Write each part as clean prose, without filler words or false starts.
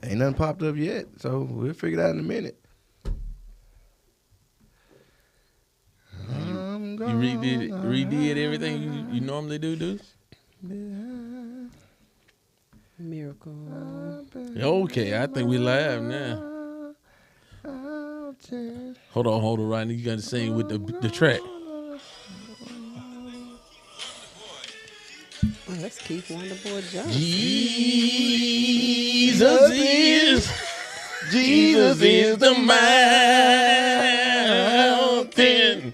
Ain't nothing popped up yet, so we'll figure it out in a minute. You redid everything you normally do, Deuce? Miracle. Okay, I think we live now. Hold on, Rodney. You got to sing with the track. Oh, that's Keith Wonderboy Johnson. Jesus is the mountain.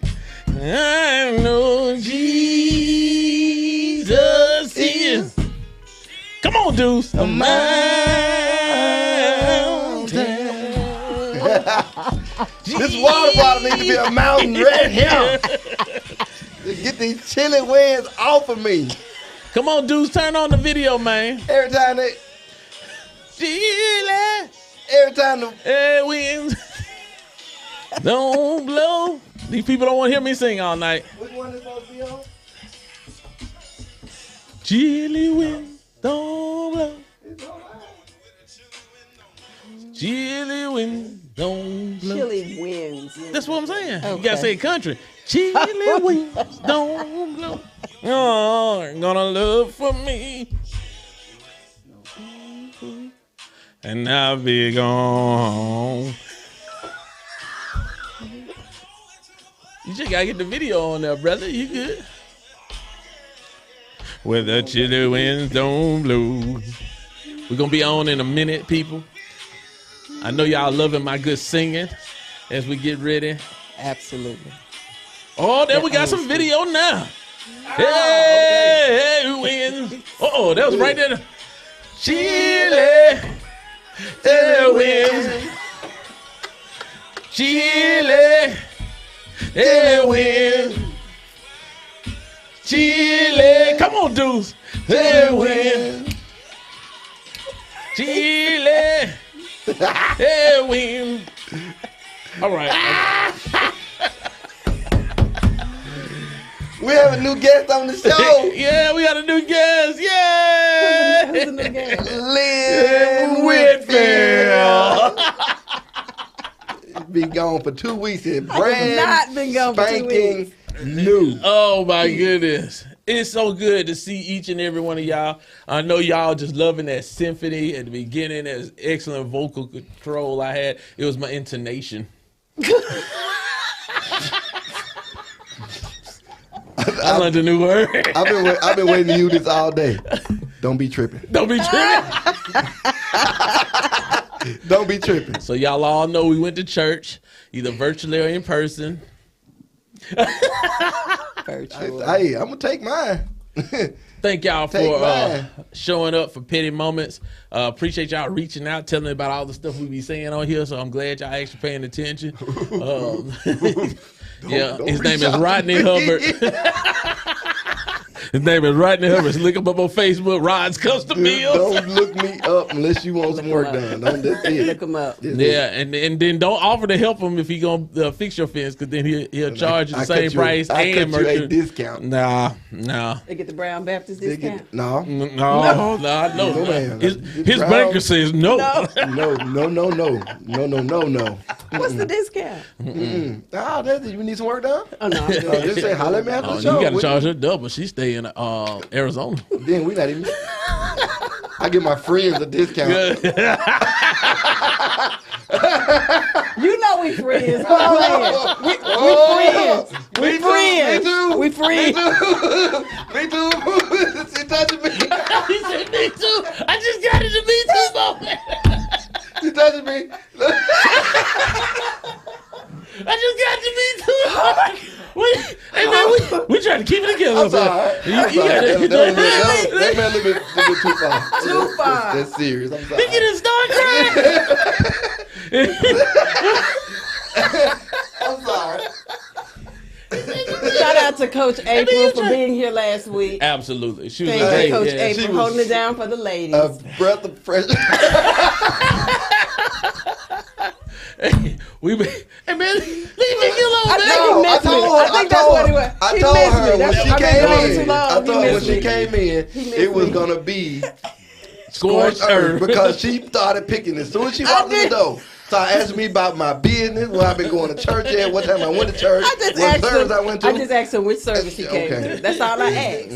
I know Jesus is. Come on, Deuce. The mountain. This water bottle needs to be a mountain right here. Get these chilly winds off of me. Come on, Deuce. Turn on the video, man. Every time the winds don't blow. These people don't want to hear me sing all night. Which one is supposed to be on? Chilly winds don't blow. Chilly winds don't blow. Chilly winds. That's what I'm saying. Okay. You gotta say country. Chilly winds don't blow. Oh, gonna look for me. And I'll be gone. You just gotta get the video on there, brother. You good? Where the chilly winds don't blow. We're gonna be on in a minute, people. I know y'all loving my good singing as we get ready. Absolutely. Oh, there we got some video now. Hey, winds. Oh, that was right there. Chilly winds. Chilly winds. Chilly. Come on, Deuce. Hey, winds. Chilly. Hey, winds. All right. We have a new guest on the show. Yeah, we got a new guest. Yeah. Who's the new guest? Lynn Whitfield. Been gone for 2 weeks. Not been gone for 2 weeks. New. Oh my goodness. It's so good to see each and every one of y'all. I know y'all just loving that symphony at the beginning. That excellent vocal control I had. It was my intonation. I learned a new word. I've been waiting to use this all day. Don't be tripping. Don't be tripping. Don't be tripping. So y'all all know we went to church, either virtually or in person. Virtual. Hey, I'm gonna take mine. Thank y'all Take for mine. showing up for Petty Moments. Appreciate y'all reaching out, telling me about all the stuff we be saying on here. So I'm glad y'all actually paying attention. His name is Rodney Hubbard. His name is Rodney Hubbard. Look him up on Facebook. Rod's Custom Meals. Don't look me up unless you want some work done. That's it. Look him up. Yeah, and then don't offer to help him if he gonna fix your fence, because then he'll charge you the same price I and cut you a merchant. discount. Nah. They get the Brown Baptist discount. No. No. man. His Brown- banker says no. No. What's the discount? You need some work done? Oh, no. Just say, holler at me after Oh, the you show. got to charge her double. She stay in Arizona. Then we not even. I give my friends a discount. You know we friends. We friends. We friends. We friends. Me too. She touching me. He said me too. I just got it to me too moment. She touching me. I just got to me too. Hey man, we trying to keep it together. I'm sorry. That man a little bit too far. Too far. That's serious. I'm sorry. He can start crying. I'm sorry. Shout out to Coach April for being here last week. Absolutely, she was Thank great. you, Coach Yeah. April, holding it down for the ladies. A breath of fresh. Hey man, leave me alone, I man. think he missed me. I think that's what it was. I He told missed her me. when she I've been came gone in. too long. I He told her when missed she me. came in, He missed it was me. gonna be Scorched earth. Because she started picking as soon as she walked in the door. Started asking me about my business, where I've been going to church at, what time I went to church, what service I went to. I just asked him which service he came to. That's all I asked.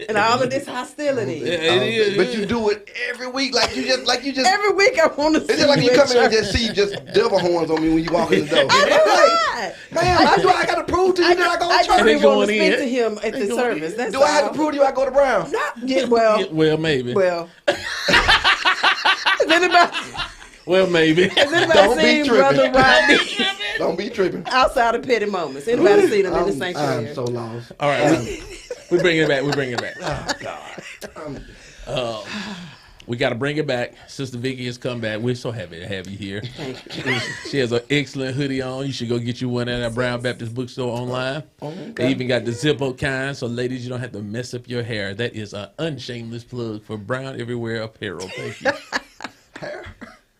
And all of this hostility. Yeah, it is. But you do it every week, like you just. Every week I want to see. It's just like you come in and just see devil horns on me when you walk in the door. I Man, I got to prove to you that I go to church. I didn't want to going speak in. to him at the service. That's Do I have to prove to you I go to Brown? No. Yeah, well. Well, maybe. Well. Is anybody? Well, maybe. Has anybody Don't be seen tripping. Brother Rodney Don't be tripping. outside of petty moments? Anybody seen him in the sanctuary? I'm so lost. All right, we bring it back. We bring it back. Oh God. We got to bring it back. Sister Vicky has come back. We're so happy to have you here. Thank you. She has an excellent hoodie on. You should go get you one at our Brown Baptist bookstore online. Okay. They even got the zip-up kind, so ladies, you don't have to mess up your hair. That is an unshameless plug for Brown Everywhere Apparel. Thank you. Hair?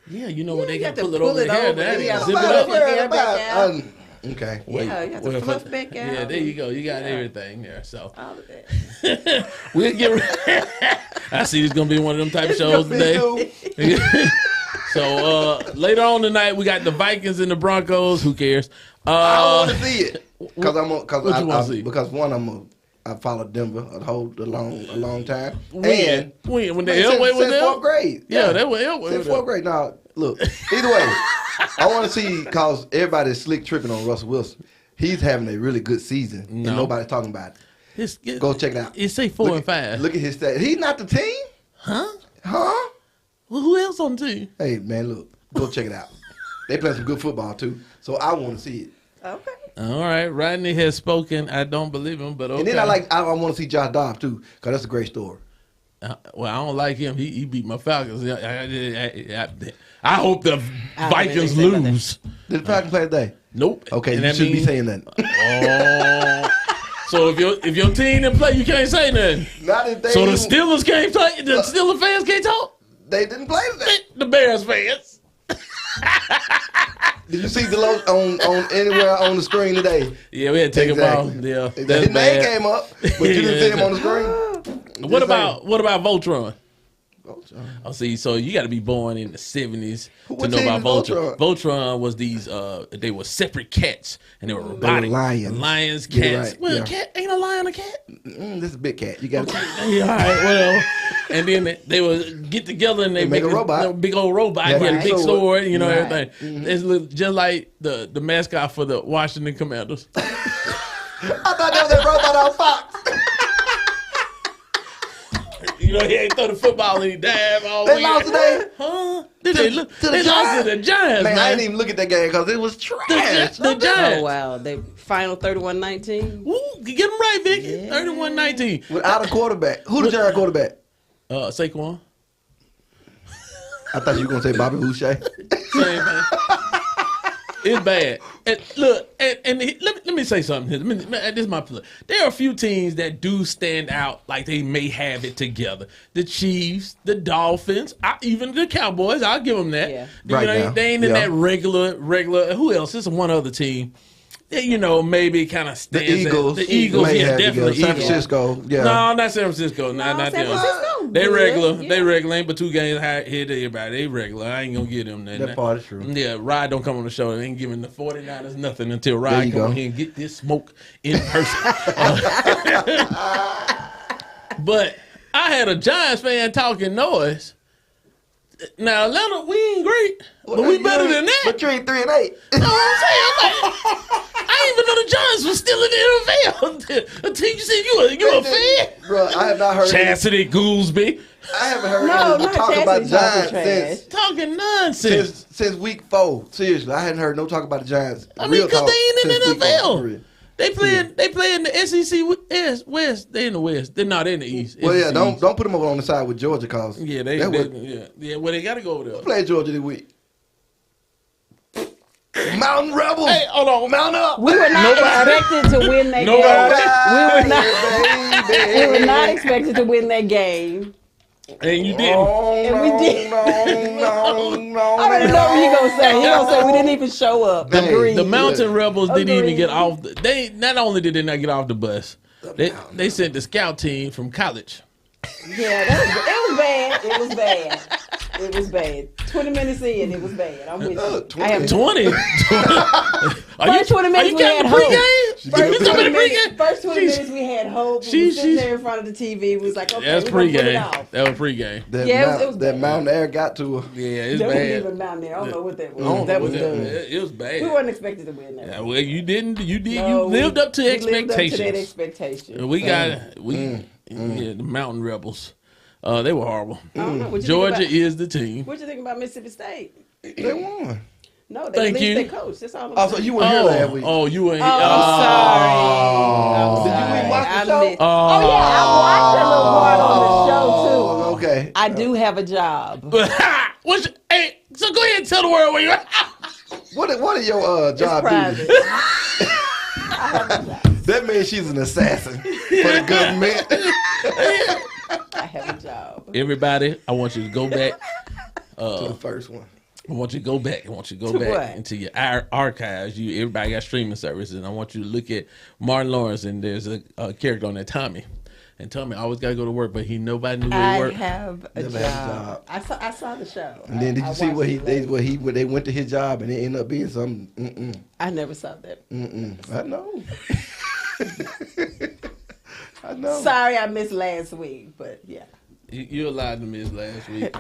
Yeah, you know when they you got got to to pull it over pull the it hair. over. That You is gotta zip it pull up. your hair back out. Okay. Yeah, you have to fluff back out. Yeah, there you go. You got everything there. So All of that. we'll get. I see it's gonna be one of them type of shows today. So later on tonight, we got the Vikings and the Broncos. Who cares? I want to see it because I followed Denver a long time. When the Elway was since there? fourth grade. Yeah, that was Elway. Since fourth grade. Now look, either way, I want to see because everybody's slick tripping on Russell Wilson. He's having a really good season, and nobody's talking about it. Go check it out. It say 4 and 5. Look at his stats. He's not the team, Huh? huh? Well, who else on the team? Hey man, look, go check it out. They play some good football too, so I want to see it. Okay. All right, Rodney has spoken. I don't believe him, but okay. And then I want to see Josh Dobbs too, because that's a great story. Well, I don't like him. He beat my Falcons. I hope the Vikings lose. Did the Falcons play today? Nope. Okay, And you that shouldn't be means- saying that. Oh. So if your team didn't play, you can't say nothing. Not if they So the even- Steelers can't play. The Steelers fans can't talk. They didn't play today. The Bears fans. Did you see the logo on anywhere on the screen today? Yeah, we had to take him off. Yeah, His that's name bad. came up, but you didn't see him on the screen. What about Voltron? Voltron? Oh, see, so you got to be born in the 70s to What know team about is Voltron. Voltron? Voltron was these, they were separate cats, and they were robotic. lions. Lions, Get it cats. right, Well, yeah. a cat ain't a lion a cat. This is a big cat. You got to. Yeah, all right, well, and then they would get together and they make a this robot. little big old robot. Yeah, He had a right. big sword, you know, Right. everything. It's just like the mascot for the Washington Commanders. I thought that was that robot on Fox. You know, he ain't throw the football and he dive all They week. lost today. Huh? To They the lost to the Giants, Man, I man. didn't even look at that game because it was trash. The Giants. Oh, wow. They final 31-19. Woo, get them right, Vicky. Yeah. 31-19. Without a quarterback. Who the Giant quarterback? Saquon. I thought you were going to say Bobby Boucher. Same thing. It's bad. And look, let me say something here. This is my play. There are a few teams that do stand out like they may have it together. The Chiefs, the Dolphins, even the Cowboys. I'll give them that. Yeah. Right now. They ain't in Yeah. that regular. Who else? There's one other team. You know, maybe kind of The stands Eagles. The Eagles, may yeah, have definitely. together. San Eagles. Francisco. Yeah. No, not San Francisco. Not San them. Francisco. They good. regular. Yeah. They regular. Ain't but 2 games ahead of everybody. They regular. I ain't gonna give them that. That part is true. Yeah, Rod don't come on the show. They ain't giving the 49ers nothing until There Rod you come go. on here and get this smoke in person. But I had a Giants fan talking noise. Now Atlanta, we ain't great, but we better than that. But you ain't 3-8. You know what I'm saying? I didn't even know the Giants was still in the NFL until you said you a fan. Bro, I have not heard. Chastity Goolsby I haven't heard No, anyone not talk about Chastity talking Giants trash. talking nonsense. since week 4. Seriously, I hadn't heard no talk about the Giants. I mean, Real because talk they ain't in since the week 4, NFL. for real. They play in the SEC West. They in the West. They're not in the East. Well, yeah, SEC don't East. put them over on the side with Georgia, cause Yeah, that would yeah. Well, they got to go over there. play Georgia this week. Mountain Rebels. Hey, hold on. Mount up. We were not expected to win that game. We were not expected to win that game. And you didn't. And we did. No. I already know what he gonna say. He gonna say we didn't even show up. Hey, Agreed. The Mountain Rebels didn't even Agreed. get off. Not only did they not get off the bus, they sent the scout team from college Yeah, it was bad. It was bad. It was bad. 20 minutes in, it was bad. I'm with you. 20. I have 20? First 20 minutes we had hope. First 20 minutes we had hope. We were sitting there in front of the TV. We was like, okay, that's we're going to put it pregame. off. That was pregame. It was that bad. mountain air got to her. Yeah, it's That wasn't bad. even mountain there. I don't know what that was. That was done. It was bad. We weren't expected to win that. Yeah, well, you didn't. You did. No, you lived up to we expectations. lived up to that expectation. We got the Mountain Rebels. They were horrible. I don't know. What you Georgia think is the team. What you think about Mississippi State? They won. No, they Thank released you. their coach. That's all I'm Oh, so saying. you weren't here last week. Oh, you ain't. Oh, sorry. Did you watch the I show? missed- Oh, yeah, I watched a little part on the show, too. Okay. I do have a job. Hey, so go ahead and tell the world where you are. What are your job Private. duties? I have a job. That means she's an assassin for the government. I have a job. Everybody, I want you to go back. To the first one. I want you to go back. I want you to go To back what? into your archives. Everybody got streaming services, and I want you to look at Martin Lawrence. And there's a character on there, Tommy. And Tommy always got to go to work, but nobody knew where he I worked. have a Never had a job. I saw the show. And then did I you see watched what it later. they went to his job and it ended up being something? I never saw that. I know. I know. Sorry, I missed last week, but yeah. You allowed to miss last week.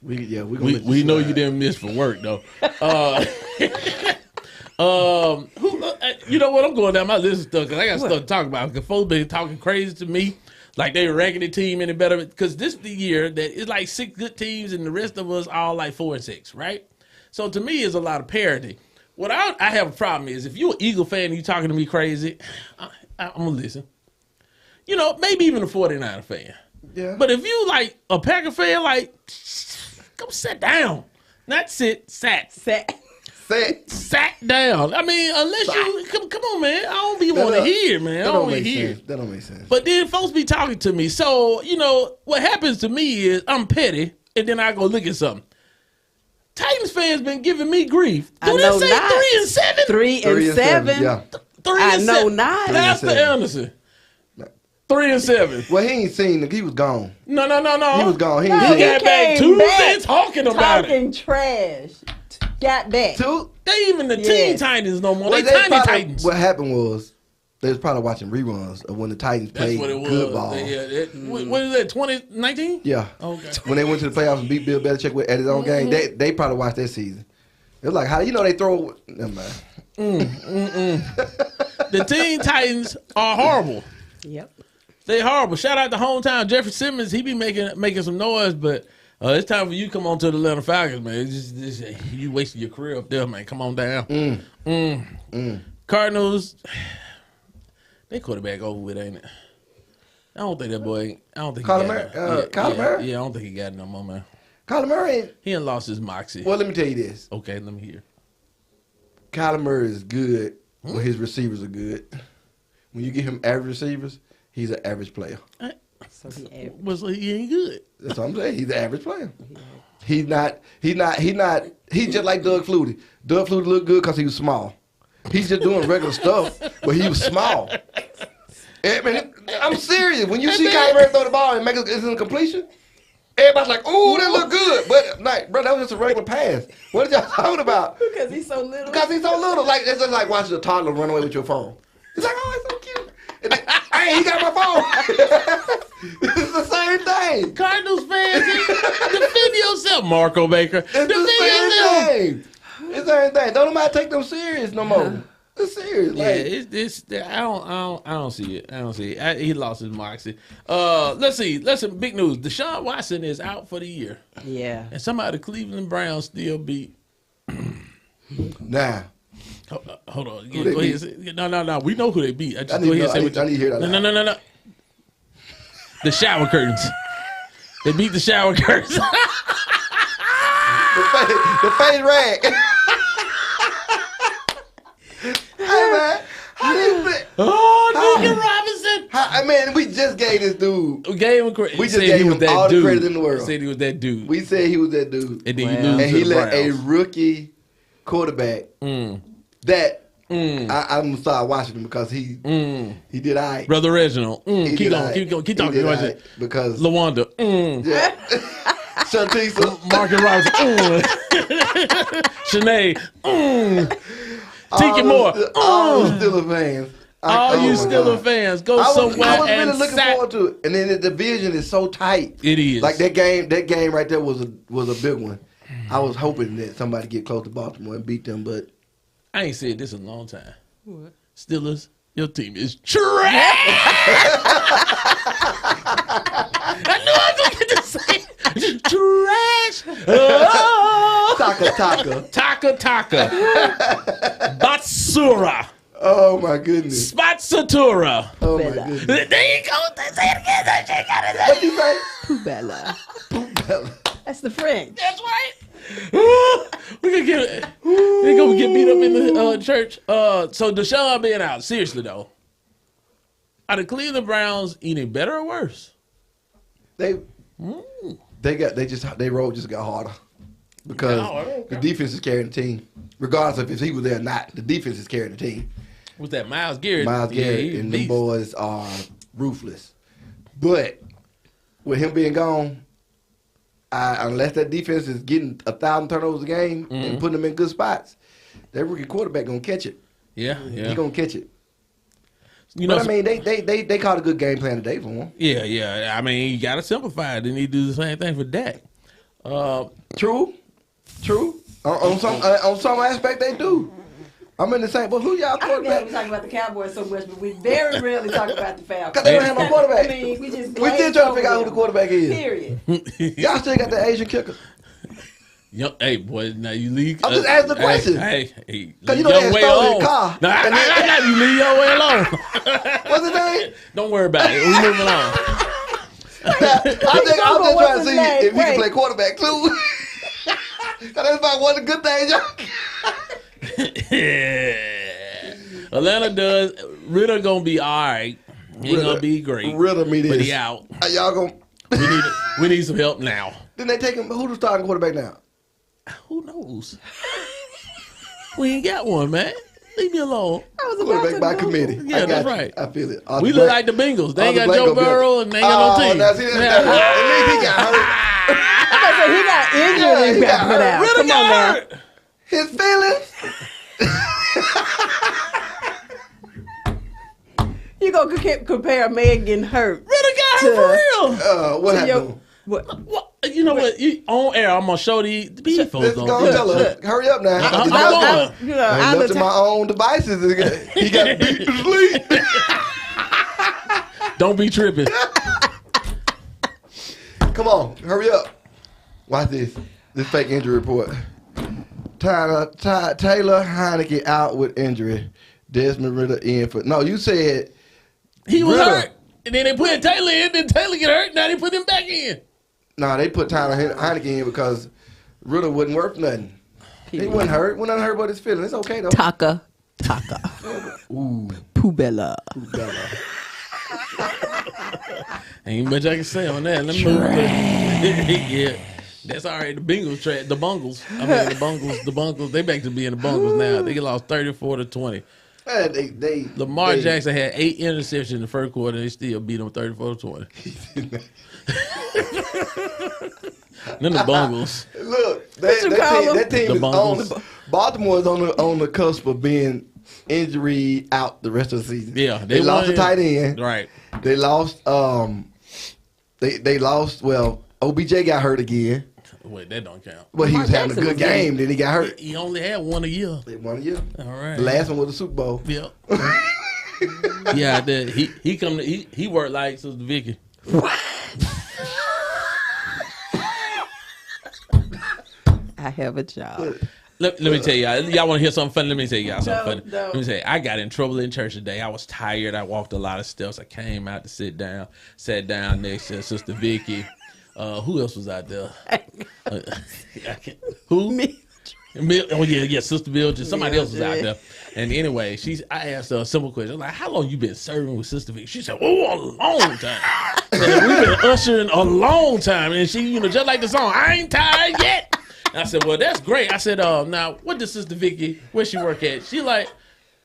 We know you didn't miss for work though. You know what? I'm going down my list of stuff because I got stuff to talk about. Because folks been talking crazy to me, like they ranking the team any better. Because this is the year that it's like 6 good teams and the rest of us all like 4 and 6, right? So to me, it's a lot of parity. What I have a problem is if you're an Eagle fan and you talking to me crazy, I'm gonna listen. You know, maybe even a 49er fan. Yeah. But if you like a Packer fan, like, go sit down. Not sit, sat down. I mean, unless you come on, man. I don't be want to hear, man. I don't want to hear. That don't make sense. But then folks be talking to me. So, you know, what happens to me is I'm petty, and then I go look at something. Titans fans been giving me grief. Do they say not. 3 and 7? 3 and 7. Yeah. 3 I and know 7. not. Pastor Anderson. 3 and 7. Well, he ain't seen. He was gone. No. He was gone. He No, ain't he got back came Tuesday back talking about it. talking trash. Got back. Two. They even the Teen Yes. Titans no more. Well, they Tiny probably- Titans. What happened was they was probably watching reruns of when the Titans That's played what it was. good ball. What is that? 2019? Yeah. Okay. When they went to the playoffs and beat Bill Belichick at his own game, they probably watched that season. It was like, how you know they throw? Never mind. The Teen Titans are horrible. Yep. They horrible. Shout out to hometown Jeffrey Simmons. He be making some noise, but it's time for you to come on to the Atlanta Falcons, man. It's just, you wasting your career up there, man. Come on down. Cardinals, they quarterback over with, ain't it? I don't think that boy. I don't think Kyler he got Murray? it. Kyler Murray? Yeah, I don't think he got it no more, man. Kyler Murray. He done lost his moxie. Well, let me tell you this. Okay, let me hear. Kyler Murray is good when his receivers are good. When you give him average receivers, he's an average player. So he average. Was he ain't good? That's what I'm saying. He's an average player. He's just like Doug Flutie. Doug Flutie looked good because he was small. He's just doing regular stuff, but he was small. I mean, I'm serious. When you see Kyler Murray throw the ball and make it an incompletion, everybody's like, "Ooh, that look good." But like, bro, that was just a regular pass. What are y'all talking about? Because he's so little. Because he's so little. Like, it's just like watching a toddler run away with your phone. It's like, oh, it's so cute. And then, hey, he got my phone. It's the same thing. Cardinals fans, defend yourself, Marco Baker. It's the same thing. It's the same thing. Don't nobody take them serious no more. It's serious. Yeah, Like, it's I don't see it. I don't see it. He lost his moxie. Let's see. Listen, big news. Deshaun Watson is out for the year, Yeah. and somehow the Cleveland Browns still beat. nah. Hold on. Who they Go ahead. No. We know who they beat. I just I go need ahead and say to hear that. No. The shower curtains. They beat the shower curtains. The face rag. Hey, man. How do you think? Deacon Robinson. I mean, we just gave this dude. We gave him credit. We just gave him all the credit in the world. Said he was that dude. We said he was that dude. And then Well. you lose And to he the let a Browns. rookie quarterback that I'm gonna start watching him because he did all right. Brother Reginald. Keep going. Keep talking. Right because LaWanda. Yeah. Shantice. Marcus Roberts. Shanae. Tiki Moore. All the Steelers fans. All you Steelers fans, go somewhere I was and really looking forward to it. And then the division is so tight. It is. Like that game right there was a big one. I was hoping that somebody get close to Baltimore and beat them, but I ain't said this in a long time. What? Steelers, your team is trash. I knew I was going to get to say it. Trash. Oh. Taka. Batsura. Oh my goodness. Spatsatura. Oh my goodness. There you go. Say it again. What you say? Poubella. That's the French. That's right. We're gonna get beat up in the church. So Deshaun being out, seriously though, are the Cleveland Browns any better or worse? Their road just got harder because the defense is carrying the team, regardless of if he was there or not. The defense is carrying the team. What's that, Myles Garrett? Myles Garrett and the boys are ruthless, but with him being gone. Unless that defense is getting 1,000 turnovers a game and putting them in good spots, that rookie quarterback gonna catch it. Yeah. He gonna catch it. But I mean, they caught a good game plan today for him. Yeah. I mean, you gotta simplify it. Then he do the same thing for Dak. True. On some aspect, they do. I'm in the same. But who y'all quarterback? We talk about the Cowboys so much, but we very rarely talk about the Falcons. Because they don't have no quarterback. I mean, we still trying to figure out who the quarterback is. Period. Y'all still got the Asian kicker. Hey, boy, now you leave. I'm just asking the question. Hey, because you know they stole his car. Nah, I got you. Leave your way alone. What's his name? Don't worry about it. We moving on. I'm just trying to see if he can play quarterback too. That's about one of the good things, y'all. Atlanta does. Ritter gonna be all right. He ain't gonna be great. Ritter me this. But he out. Y'all gonna? We need some help now. Then they take him. Who's the starting quarterback now? Who knows? We ain't got one, man. Leave me alone. Quarterback by committee. Yeah, that's right. I feel it. We look like the Bengals. They ain't got Joe Burrow and they ain't got no team. At least he got hurt. He got injured and got put out. Ritter Come on got now. hurt. His feelings. You gonna compare a man getting hurt? Ritter got hurt for real. What happened? What? You know what? On air, I'm gonna show these folks. Let's go tell her. Hurry up now. I'm I looked at my own devices. He got beat to sleep. Don't be tripping. Come on, hurry up. Watch this. This fake injury report. Taylor Heineke out with injury. Desmond Ritter in for. No, you said he was hurt, and then they put Taylor in. Then Taylor get hurt. Now they put him back in. No, they put Tyler Heineke in because Ritter wasn't worth nothing. He wasn't hurt. Wasn't hurt about his feelings. It's okay though. Taka. Ooh. Poubella. Ain't much I can say on that. Let me move. Yeah. That's all right. The Bengals the Bungles. I mean, the Bungles. They back to being the Bungles now. They get lost 34-20. Lamar Jackson had 8 interceptions in the first quarter. They still beat them 34-20. Then the Bungles. Look, that team is on. Baltimore is on the cusp of being injury out the rest of the season. Yeah, they lost a tight end. Right. They lost. They lost. Well, OBJ got hurt again. Wait, that don't count. Well, he was having a good game, then he got hurt. He only had one a year. One a year. All right. The last one was the Super Bowl. Yep. Yeah, he worked like Sister Vicky. I have a job. Let me tell y'all. Y'all want to hear something funny? Let me tell y'all something funny. No. Let me tell you, I got in trouble in church today. I was tired. I walked a lot of steps. I came out to sit down. Sat down next to Sister Vicky. Who else was out there? Who? Me. Oh yeah, Sister Mildred. Somebody else was out there. And anyway, I asked her a simple question. I was like, "How long you been serving with Sister Vicky?" She said, "Oh, a long time." And we've been ushering a long time. And she, just like the song, "I ain't tired yet." And I said, "Well, that's great." I said, "Now, what does Sister Vicky? Where she work at?" She like,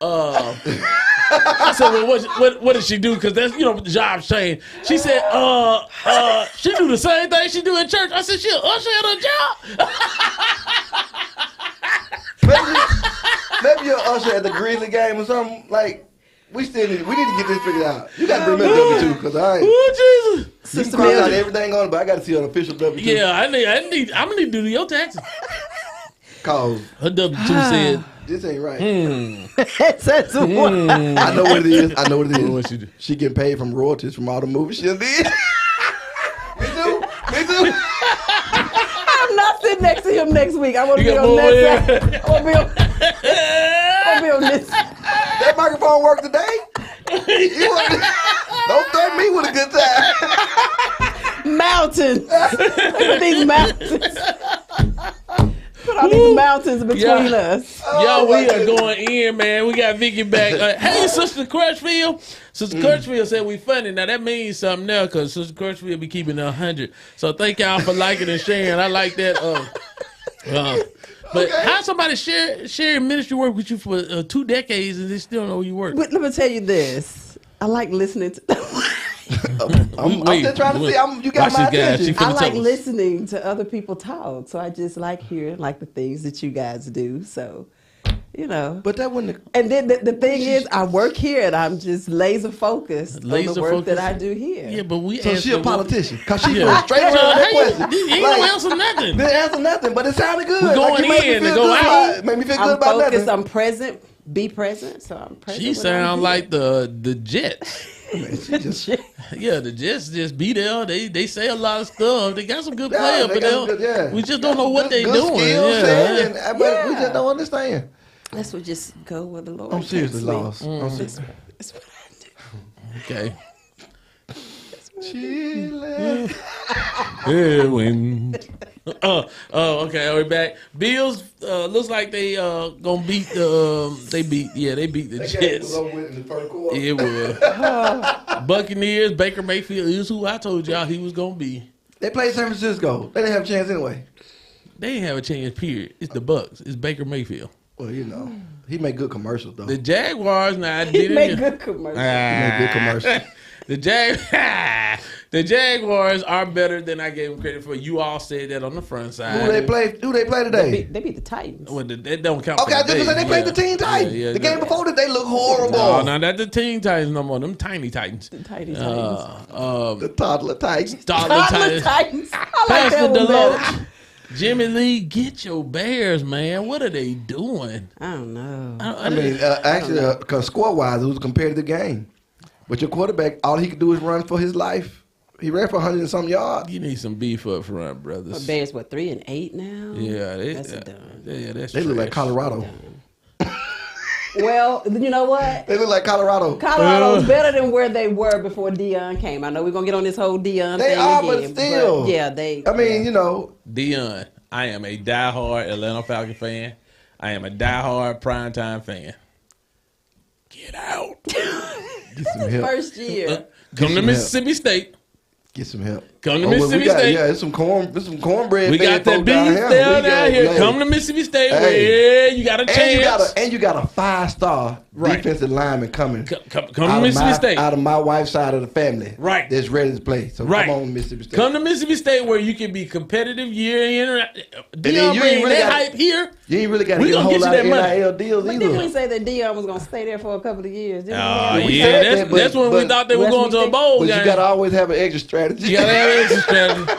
I said, well, what did she do? Because that's, the job's changed. She said, she do the same thing she do in church. I said, she an usher at her job. Maybe you're an usher at the Grizzly game or something. Like, we need to get this figured out. You got to bring me a W2 because I ain't. Oh, Jesus. You can cross out everything on it, but I got to see an official W2. Yeah, I'm gonna need to do your taxes. Cause her W2 said, this ain't right. I know what it is. What she do? She getting paid from royalties from all the movies she did. Me too. I'm not sitting next to him next week. I want to be on that side. I want to be on this. That microphone work today? Don't threaten me with a good time. Mountains. Look at these mountains. Put all these mountains between us. Yo, we are going in, man. We got Vicky back. Hey, Sister Crutchfield. Sister Crutchfield said we funny. Now, that means something now because Sister Crutchfield be keeping it 100. So thank y'all for liking and sharing. I like that. But how somebody share ministry work with you for 2 decades and they still don't know you work? But let me tell you this. I like listening to... I'm just trying to see. You got my attention. I like listening to other people talk. So I just like hearing like the things that you guys do. So, But that wouldn't. And then the thing is, I work here and I'm just laser focused on the work that I do here. Yeah, but So she a politician because she went straight to that question. You ain't gonna answer nothing. Didn't answer nothing, but it sounded good. We're going in and go out. Made me feel good about focused, nothing. I'm present. Be present. So I'm present. She sound like the Jets. Man, she just, yeah, the Jets just be there. They say a lot of stuff. They got some good players, but we just don't know what they doing. But we just don't understand. Let's just go with the Lord. I'm seriously lost. That's what I do. Okay. Chile. Okay, we're back. Bills looks like they gonna beat they beat the Jets. It was. Buccaneers, Baker Mayfield is who I told y'all he was gonna be. They played San Francisco. They didn't have a chance anyway. They didn't have a chance, period. It's the Bucks. It's Baker Mayfield. Well, he made good commercials though. The Jaguars now he made good commercials. The Jaguars are better than I gave them credit for. You all said that on the front side. Who they play today? They beat the Titans. Well, that don't count. Okay, I just said they played the Teen Titans. The game before that, they look horrible. No, not the Teen Titans no more. Them tiny Titans. The tiny Titans. The toddler Titans. Toddler Titans. I like Pastor that one Deloach. Jimmy Lee, get your Bears, man. What are they doing? I don't know. Actually, because score-wise, it was a competitive game. But your quarterback, all he could do is run for his life. He ran for 100 and some yards. You need some beef up front, brothers. The Bears, 3-8 now? Yeah, that's done. Yeah, that's they look like Colorado. Well, you know what? They look like Colorado. Colorado's better than where they were before Deion came. I know we're going to get on this whole Deion thing again. But still. But yeah, they... Deion, I am a diehard Atlanta Falcon fan. I am a diehard primetime fan. Get out. Get some help. First year. Come to Mississippi State. Get some help. Come to Mississippi State. Yeah, it's some cornbread. We got that beef down here. Come to Mississippi State where you got a chance. And you got a 5-star defensive lineman coming. Come to Mississippi State. Out of my wife's side of the family. Right. That's ready to play. So come on to Mississippi State. Come to Mississippi State where you can be competitive year in. Deion bring that hype here. You ain't really got to get a whole lot of NIL deals either. Didn't we say that Deion was going to stay there for a couple of years? Yeah, that's when we thought they were going to a bowl game. But you got to always have an exit strategy. You got to have an exit strategy.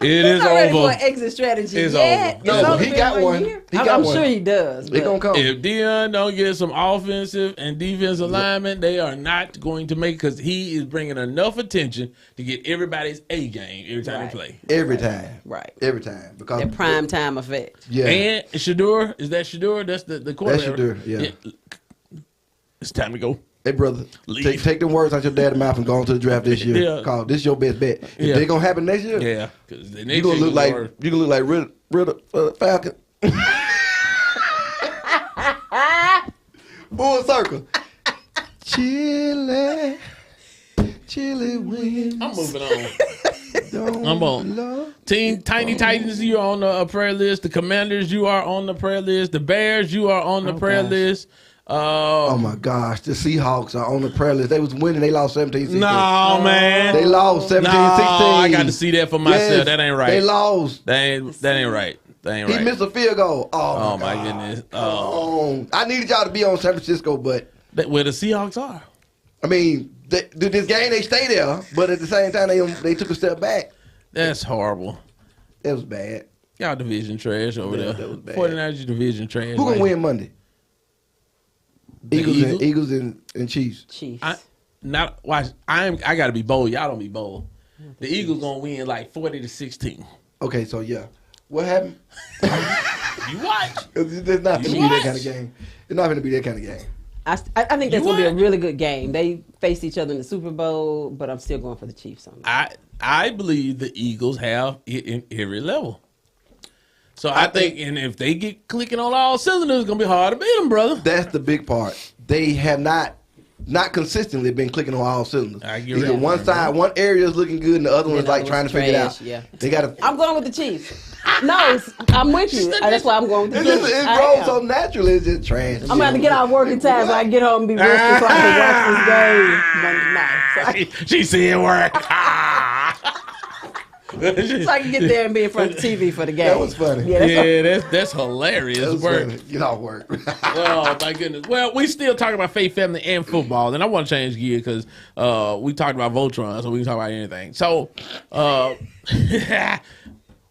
It is over. Ready for an exit strategy. It's over. No, but he got one. I'm sure he does. It's going to come. If Deion don't get some offensive and defensive alignment, they are not going to make, because he is bringing enough attention to get everybody's A game every time they play. Every time. Right. Every time. Because the prime time effect. Yeah. And Shador, is that Shador? That's the quarterback. That's Shador, yeah. It's time to go. Hey, brother, take them words out your dad's mouth and go on to the draft this year. Yeah. Cause this is your best bet. If they're going to happen next year, yeah, because you're going to look like Ritter Falcon. Full circle. Chile wins. I'm moving on. I'm on. Team Tiny Titans, you are on the prayer list. The Commanders, you are on the prayer list. The Bears, you are on the prayer list. Oh my gosh, the Seahawks are on the prayer list. They was winning. They lost 17-16. No, man. They lost 17-16. I got to see that for myself. Yes, that ain't right. They lost. That ain't right. That ain't right. He missed a field goal. Oh my goodness. Oh, I needed y'all to be on San Francisco, but where the Seahawks are. I mean, this game they stay there, but at the same time they took a step back. That's horrible. That was bad. Y'all division trash over there. That was bad. 49ers division trash. Who gonna win Monday? Eagles and Chiefs. Chiefs. I gotta be bold. Y'all don't be bold. The Eagles gonna win like 40-16. Okay, so yeah. What happened? You watch. It's not gonna be that kind of game. It's not gonna be that kind of game. I think that's going to be a really good game. They faced each other in the Super Bowl, but I'm still going for the Chiefs on that. I believe the Eagles have it in every level. So I think, and if they get clicking on all cylinders, it's going to be hard to beat them, brother. That's the big part. They have not consistently been clicking on all cylinders. Either one side, one area is looking good, and the other one's like trying to figure it out. Yeah. They got. I'm going with the Chiefs. No, I'm with you. That's why I'm going with the Chiefs. It rolls so naturally. It's just trash. I'm going to get out working time so I can get home and be rested so I can watch this game Monday night. She said work. So I can get there and be in front of the TV for the game. That was funny. That's hilarious. That was work. funny. Get off work. Oh my goodness. Well, we still talking about faith, family, and football, and I want to change gear because we talked about Voltron, so we can talk about anything. So,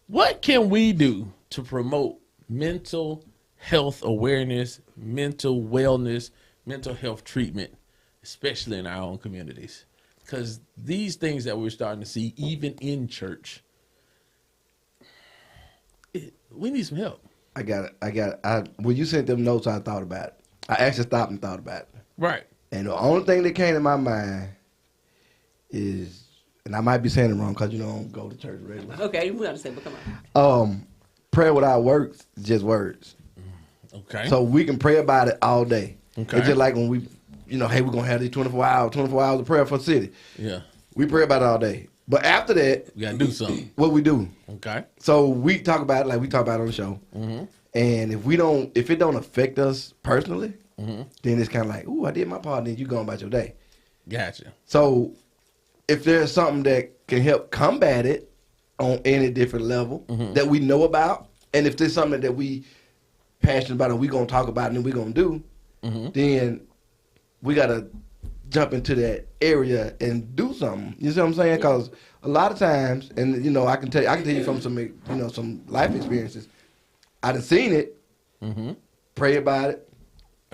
what can we do to promote mental health awareness, mental wellness, mental health treatment, especially in our own communities? Because these things that we're starting to see, even in church, we need some help. I got it. When you sent them notes, I thought about it. I actually stopped and thought about it. Right. And the only thing that came to my mind is, and I might be saying it wrong because I don't go to church regularly. Okay, we understand, but come on. Prayer without works is just words. Okay. So we can pray about it all day. Okay. It's just like when we, hey, we're going to have these 24 hours of prayer for the city. Yeah. We pray about it all day. But after that, we got to do something. What we do. Okay. So we talk about it like we talk about it on the show. Mm-hmm. And if it don't affect us personally, then it's kind of like, ooh, I did my part, then you go about your day. Gotcha. So if there's something that can help combat it on any different level that we know about, and if there's something that we passionate about and we're going to talk about and we're going to do, then we got to jump into that area and do something. You see what I'm saying? Because a lot of times, and I can tell you from some some life experiences, I done seen it, pray about it,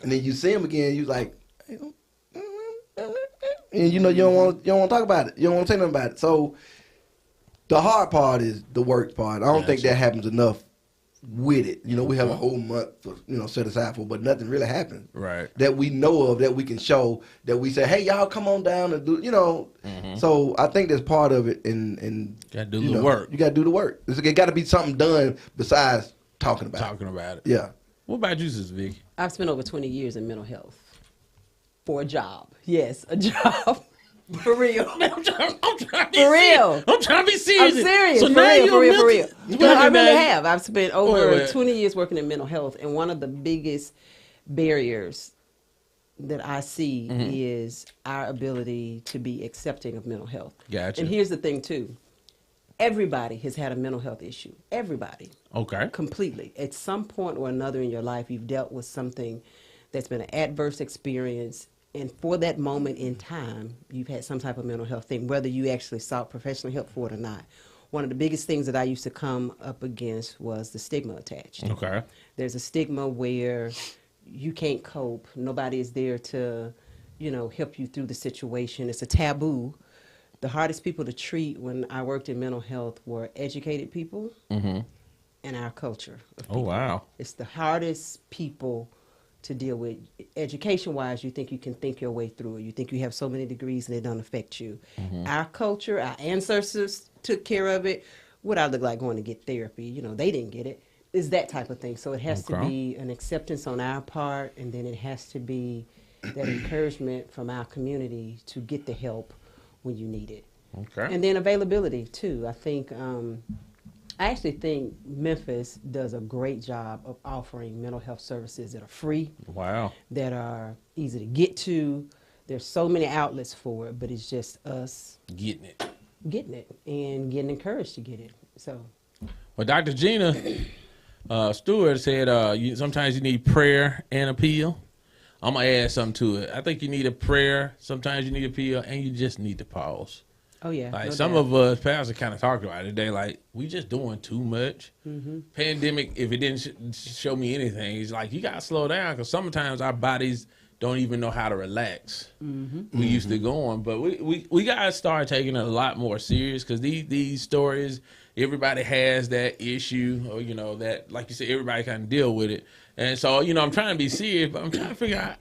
and then you see him again, you like, and you don't want to talk about it. You don't want to say nothing about it. So the hard part is the work part. I don't think that happens enough with it. We have a whole month for, set aside for, but nothing really happens. Right. That we know of, that we can show, that we say, hey, y'all come on down and do, So I think that's part of it. And got to do the work. You got to do the work. It got to be something done besides talking about it. Yeah. What about you, Sister Vicky? I've spent over 20 years in mental health for a job. Yes, a job. For real. Man, I'm trying to be for real. Serious. I'm trying to be serious. I'm serious. So for real. No, I really have. I've spent over 20 years working in mental health, and one of the biggest barriers that I see is our ability to be accepting of mental health. Gotcha. And here's the thing, too. Everybody has had a mental health issue. Everybody. Okay. Completely. At some point or another in your life, you've dealt with something that's been an adverse experience. And for that moment in time, you've had some type of mental health thing, whether you actually sought professional help for it or not. One of the biggest things that I used to come up against was the stigma attached. Okay. There's a stigma where you can't cope. Nobody is there to, help you through the situation. It's a taboo. The hardest people to treat when I worked in mental health were educated people and our culture. Oh, wow. It's the hardest people to deal with. Education-wise, you think you can think your way through it. You think you have so many degrees and it don't affect you. Our culture, our ancestors took care of it. What I look like going to get therapy, they didn't get it. It's that type of thing. So it has to be an acceptance on our part, and then it has to be that encouragement from our community to get the help when you need it. Okay. And then availability, too. I think I actually think Memphis does a great job of offering mental health services that are free, Wow. that are easy to get to. There's so many outlets for it, but it's just us Getting it. getting it and getting encouraged to get it. So, Well, Dr. Gina Stewart said sometimes you need prayer and appeal. I'm going to add something to it. I think you need a prayer. Sometimes you need appeal, and you just need to pause. oh yeah, Like no some doubt. of us pastors kind of talked about it today, like we just doing too much. Pandemic, if it didn't show me anything, it's like you got to slow down because sometimes our bodies don't even know how to relax. We used to go on, but we got to start taking it a lot more serious because these stories, everybody has that issue, or that, like you said, everybody kind of deal with it. And so I'm trying to be serious, but I'm trying to figure out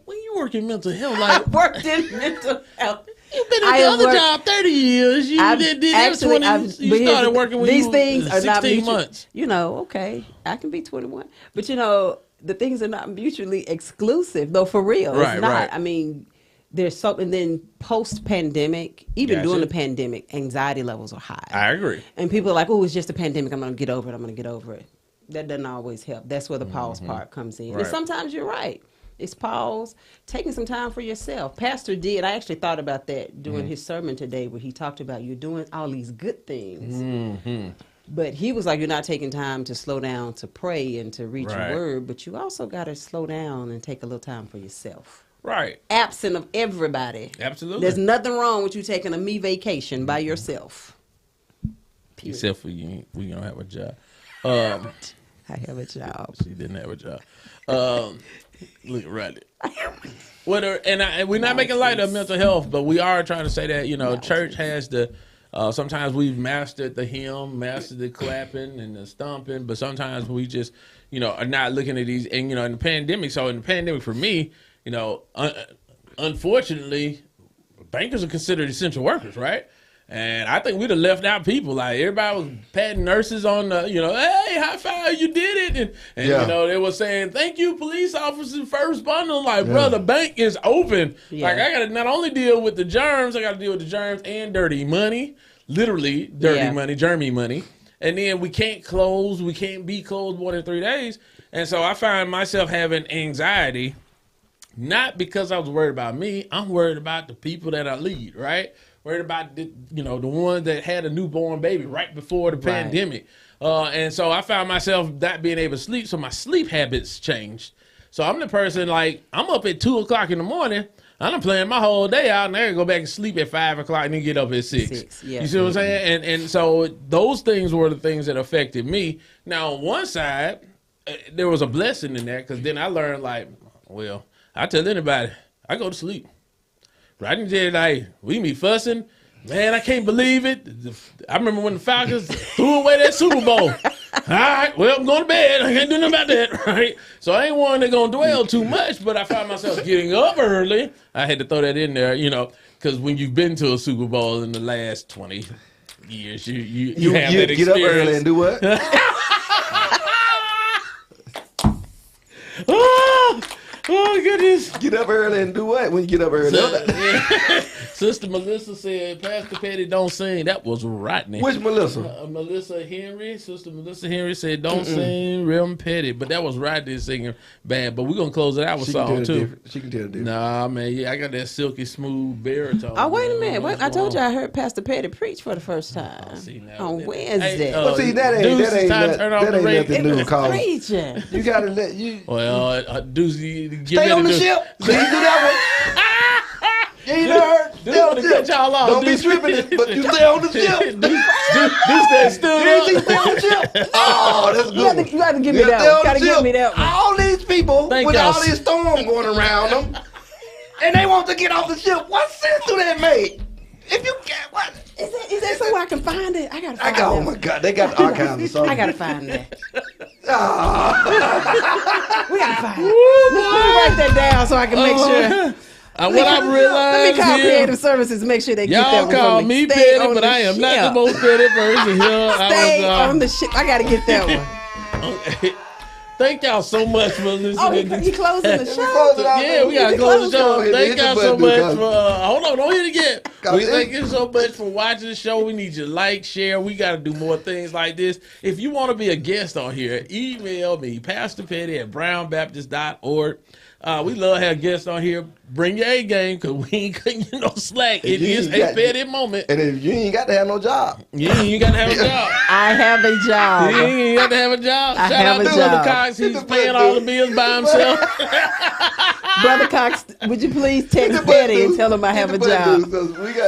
when you work in mental health, I like worked in mental health. you've been at I the have other worked- job 30 years. You did actually, 20. but You here's started the- working when these you things were are not 16 mutual- months. Okay, I can be 21, but the things are not mutually exclusive, though. For real, Right, it's not. right. I mean, there's something. Then post-pandemic, even Gotcha. during the pandemic, anxiety levels are high. I agree. And people are like, "Oh, it's just a pandemic. I'm gonna get over it. I'm gonna get over it." That doesn't always help. That's where the pause part comes in. Right. And sometimes you're right. It's pause, taking some time for yourself. Pastor did. I actually thought about that during his sermon today, where he talked about you're doing all these good things, but he was like, you're not taking time to slow down to pray and to read Right. your word. But you also got to slow down and take a little time for yourself. Right. Absent of everybody. Absolutely. There's nothing wrong with you taking a me vacation by yourself. Period. Except for you, we don't have a job. I have a job. She didn't have a job. Look right there. And we're not making light of mental health, but we are trying to say that church has the. Sometimes we've mastered the hymn, mastered the clapping and the stomping, but sometimes we just are not looking at these. And in the pandemic, for me, unfortunately, bankers are considered essential workers, right? And I think we'd have left out people. Like everybody was patting nurses on the, hey, high five, you did it. And Yeah. they were saying, thank you, police officers, first bundle. Like, bro, the bank is open. Yeah. Like, I got to not only deal with the germs, I got to deal with the germs and dirty money, literally dirty money, germy money. And then we can't close. We can't be closed more than 3 days. And so I find myself having anxiety, not because I was worried about me. I'm worried about the people that I lead, right? Worried about the one that had a newborn baby right before the pandemic. And so I found myself not being able to sleep. So my sleep habits changed. So I'm the person, like, I'm up at 2:00 in the morning. I'm playing my whole day out, and I gotta go back and sleep at 5:00 and then get up at 6. Yeah. You see what I'm saying? And so those things were the things that affected me. Now, on one side, there was a blessing in that because then I learned, like, well, I tell anybody, I go to sleep. Right in there, like, we be fussing. Man, I can't believe it. I remember when the Falcons threw away that Super Bowl. All right, well, I'm going to bed. I can't do nothing about that, right? So I ain't one that going to dwell too much, but I found myself getting up early. I had to throw that in there, because when you've been to a Super Bowl in the last 20 years, you have that experience. Get up early and do what? Oh, goodness. Get up early and do what when you get up early? Sister Melissa said, Pastor Petty don't sing. That was Rodney. Which Melissa? Melissa Henry. Sister Melissa Henry said, don't sing real petty. But that was Rodney singing bad. But we're going to close it out with song, too. She can tell the difference. Nah, man. Yeah, I got that silky smooth baritone. Oh, wait a man. minute. What's I told you going I heard Pastor Petty preach for the first time see, now on that- Wednesday. Hey, Well, see, that ain't Deuce, it's time to turn off the radio. nothing new, cause Preaching. you gotta let you Well, Deuce, get stay on the ship. Please do that one. You ain't never heard. Dude, Stay on to the cut ship. y'all off. Don't be Deuce. stripping it, but you stay on the ship. Deuce that stood You ain't up. stay on the ship. Oh, that's good. You gotta give me You that stay one. on Gotta the give ship. me that one. All these people Thank with y'all. all this storm going around them, and they want to get off the ship. What sense do that make? If you can't, what? Is that somewhere I can find it? I gotta I find got. Oh that. my God, they got the archives or something. I gotta find that. Ah. We gotta find it. Let me write that down so I can make sure. What I realized Let me call here, Creative Services, make sure they get that y'all one call from me Stay petty, on but the I am not ship. the most petty person here. Stay on the ship. I gotta get that one. Okay. Thank y'all so much for listening. Oh, you closing the Close show? it out, Yeah, we gotta baby. close the show. Hit Thank the y'all so button, much because- for. Hold on, don't hit it again. We thank you so much for watching the show. We need you to like, share. We got to do more things like this. If you want to be a guest on here, email me, pastorpetty@brownbaptist.org. We love having guests on here. Bring your A game because we ain't cutting you no slack. It is a petty moment. And if you ain't got to have no job. You ain't got to have a job. I have a job. You ain't got to have a job. I Shout have out a to job. Brother Cox. He's paying all the bills by himself. Brother Cox, would you please text Betty and tell him I have a job? We got